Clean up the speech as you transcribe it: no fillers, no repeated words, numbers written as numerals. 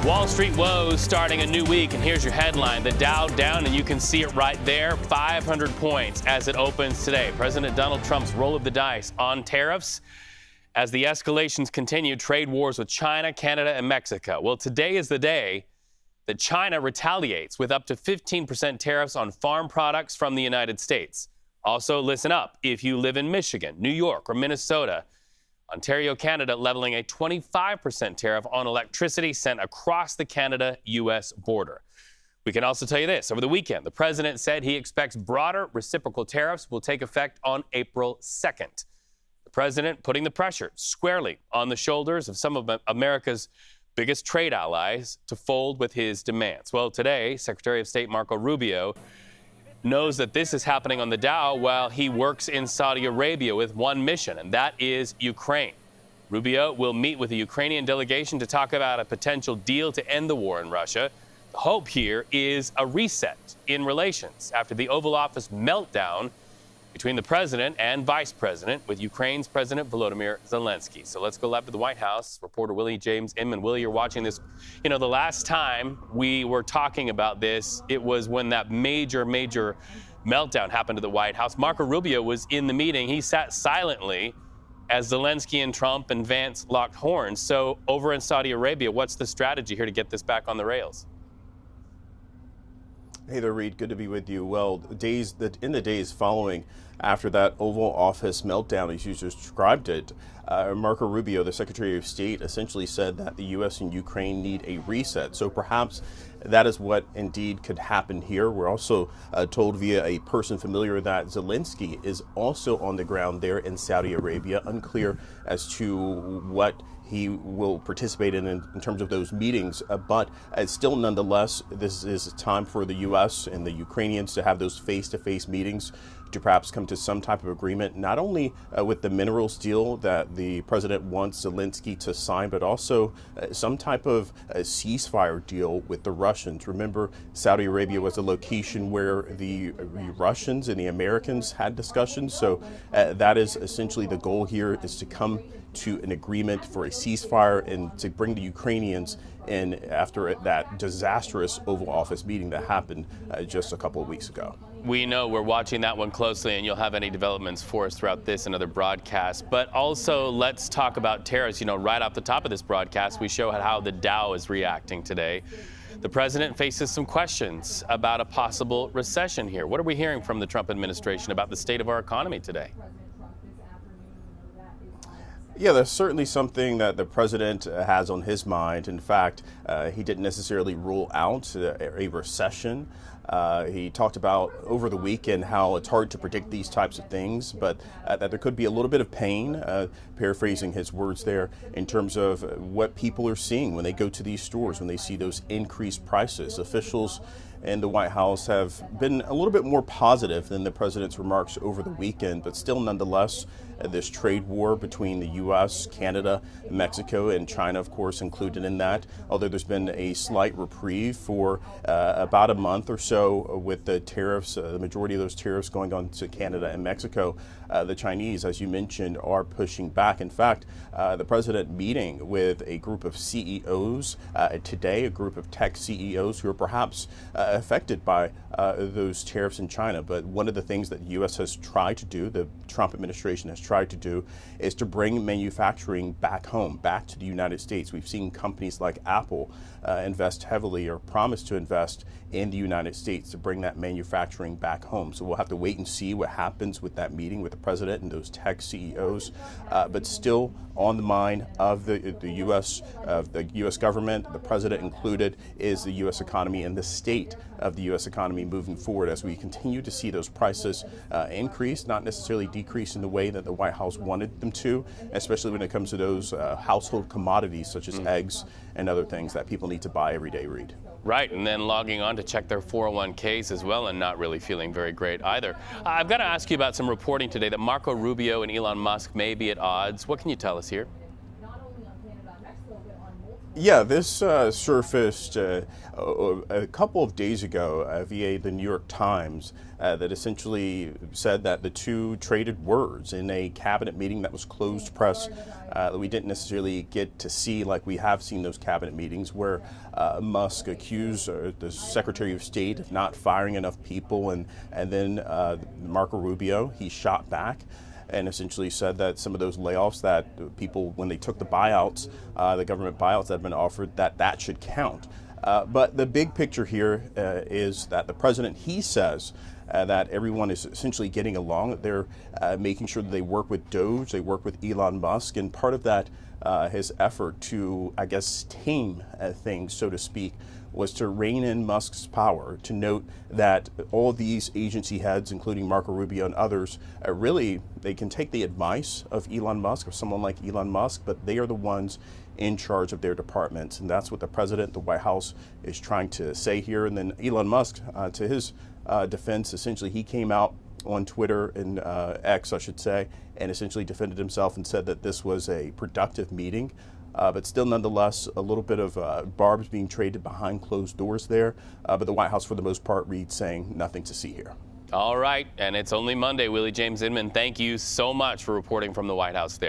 Wall Street woes starting a new week, and here's your headline. The Dow down, and you can see it right there, 500 points as it opens today. President Donald Trump's roll of the dice on tariffs as the escalations continue, trade wars with China, Canada, and Mexico. Well, today is the day that China retaliates with up to 15% tariffs on farm products from the United States. Also, listen up, if you live in Michigan, New York, or Minnesota, Ontario, Canada leveling a 25% tariff on electricity sent across the Canada-U.S. border. We can also tell you this. Over the weekend, the president said he expects broader reciprocal tariffs will take effect on April 2nd. The president putting the pressure squarely on the shoulders of some of America's biggest trade allies to fold with his demands. Well, today, Secretary of State Marco Rubio knows that this is happening on the Dow while he works in Saudi Arabia with one mission, and that is Ukraine. Rubio will meet with the Ukrainian delegation to talk about a potential deal to end the war in Russia. The hope here is a reset in relations after the Oval Office meltdown between the president and vice president with Ukraine's President Volodymyr Zelenskyy. So let's go live to the White House. Reporter Willie, James, Inman. Willie, you're watching this. You know, the last time we were talking about this, it was when that major meltdown happened to the White House. Marco Rubio was in the meeting. He sat silently as Zelenskyy and Trump and Vance locked horns. So over in Saudi Arabia, what's the strategy here to get this back on the rails? Hey there, Reed. Good to be with you. Well, in the days following after that Oval Office meltdown, as you described it, Marco Rubio, the Secretary of State, essentially said that the U.S. and Ukraine need a reset. So perhaps that is what indeed could happen here. We're also told via a person familiar that Zelenskyy is also on the ground there in Saudi Arabia. Unclear as to what he will participate in terms of those meetings. But still, nonetheless, this is time for the U.S. and the Ukrainians to have those face-to-face meetings to perhaps come to some type of agreement, not only with the minerals deal that the president wants Zelenskyy to sign, but also some type of ceasefire deal with the Russians. Remember, Saudi Arabia was a location where the Russians and the Americans had discussions. So that is essentially the goal here, is to come to an agreement for a ceasefire and to bring the Ukrainians in after that disastrous Oval Office meeting that happened just a couple of weeks ago. We know we're watching that one closely, and you'll have any developments for us throughout this and other broadcasts. But also, let's talk about tariffs. You know, right off the top of this broadcast, we show how the Dow is reacting today. The president faces some questions about a possible recession here. What are we hearing from the Trump administration about the state of our economy today? Yeah, there's certainly something that the president has on his mind. In fact, he didn't necessarily rule out a recession. He talked about over the weekend how it's hard to predict these types of things, but that there could be a little bit of pain, paraphrasing his words there, in terms of what people are seeing when they go to these stores, when they see those increased prices. Officials in the White House have been a little bit more positive than the president's remarks over the weekend, but still, nonetheless, this trade war between the U.S., Canada, Mexico, and China, of course, included in that. Although there's been a slight reprieve for about a month or so with the tariffs, the majority of those tariffs going on to Canada and Mexico, the Chinese, as you mentioned, are pushing back. In fact, the president meeting with a group of CEOs today, a group of tech CEOs who are perhaps affected by those tariffs in China. But one of the things that the U.S. has tried to do, the Trump administration has tried to do, is to bring manufacturing back home, back to the United States. We've seen companies like Apple invest heavily or promise to invest in the United States to bring that manufacturing back home. So we'll have to wait and see what happens with that meeting with the president and those tech CEOs. But still on the mind of the U.S. government, the president included, is the U.S. economy and the state of the U.S. economy moving forward as we continue to see those prices increase, not necessarily decrease in the way that the White House wanted them to, especially when it comes to those household commodities such as eggs and other things that people need to buy every day, Reed. Right, and then logging on to check their 401ks as well and not really feeling very great either. I've got to ask you about some reporting today that Marco Rubio and Elon Musk may be at odds. What can you tell us here? Yeah, this surfaced a couple of days ago via the New York Times that essentially said that the two traded words in a cabinet meeting that was closed press that we didn't necessarily get to see like we have seen those cabinet meetings where Musk accused the Secretary of State of not firing enough people, and then Marco Rubio, he shot back and essentially said that some of those layoffs that people, when they took the buyouts, the government buyouts that have been offered, that should count. But the big picture here is that the president, he says that everyone is essentially getting along, that they're making sure that they work with Doge, they work with Elon Musk, and part of that, his effort to, I guess, tame things, so to speak, was to rein in Musk's power, to note that all these agency heads, including Marco Rubio and others, really, they can take the advice of Elon Musk, or someone like Elon Musk, but they are the ones in charge of their departments. And that's what the president, the White House, is trying to say here. And then Elon Musk, to his defense, essentially, he came out on Twitter and X, I should say, and essentially defended himself and said that this was a productive meeting. But still, nonetheless, a little bit of barbs being traded behind closed doors there. But the White House, for the most part, reads saying nothing to see here. All right, and it's only Monday. Willie James Inman, thank you so much for reporting from the White House there.